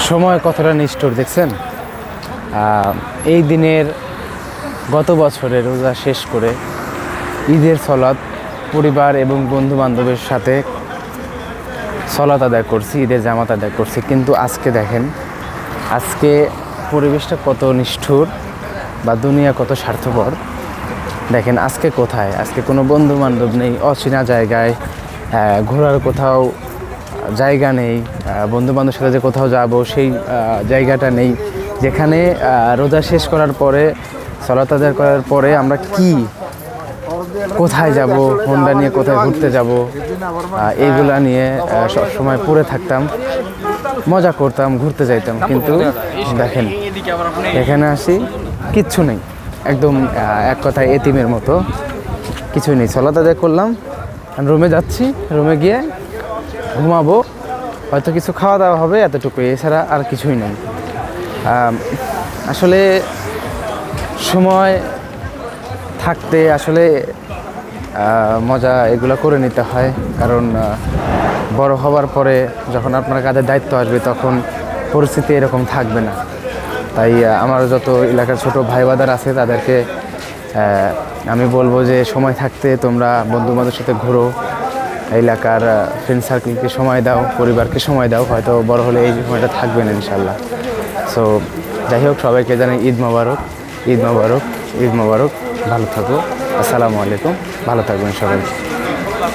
সময় কতটা নিষ্ঠুর দেখছেন। এই দিনের গত বছরের রোজা শেষ করে ঈদের সলাত পরিবার এবং বন্ধু বান্ধবের সাথে সলাত আদায় করছি, ঈদের জামাত আদায় করছি, কিন্তু আজকে দেখেন আজকে পরিবেশটা কত নিষ্ঠুর বা দুনিয়া কত স্বার্থপর। দেখেন আজকে কোথায়, আজকে কোনো বন্ধু বান্ধব নেই, অচেনা জায়গায়, ঘোরার কোথাও জায়গা নেই, বন্ধু বান্ধবের সাথে যে কোথাও যাব সেই জায়গাটা নেই। যেখানে রোজা শেষ করার পরে সলাত আদায় করার পরে আমরা কোথায় যাব, হোন্ডা নিয়ে কোথায় ঘুরতে যাব, এইগুলা নিয়ে সবসময় পড়ে থাকতাম, মজা করতাম, ঘুরতে যাইতাম। কিন্তু দেখেন এখানে আসি কিচ্ছু নেই, একদম এক কথায় এতিমের মতো, কিছুই নেই। সলাত আদায় করলাম, রুমে যাচ্ছি, রুমে গিয়ে ঘুমাবো, হয়তো কিছু খাওয়া দাওয়া হবে, এতটুকু, এছাড়া আর কিছুই নেই। আসলে সময় থাকতে আসলে মজা এগুলো করে নিতে হয়, কারণ বড় হবার পরে যখন আপনার কাঁধে দায়িত্ব আসবে তখন পরিস্থিতি এরকম থাকবে না। তাই আমার যত এলাকার ছোট ভাই বাদার আছে তাদেরকে আমি বলবো যে সময় থাকতে তোমরা বন্ধু বান্ধবের সাথে ঘুরো, এলাকার ফ্রেন্ড সার্কেলকে সময় দাও, পরিবারকে সময় দাও, হয়তো বড় হলে এই সময়টা থাকবে না ইনশাল্লাহ। সো যাই হোক, সবাইকে জানাই ঈদ মোবারক, ঈদ মোবারক, ঈদ মোবারক। ভালো থাকো, আসসালামু আলাইকুম, ভালো থাকবেন সবাই।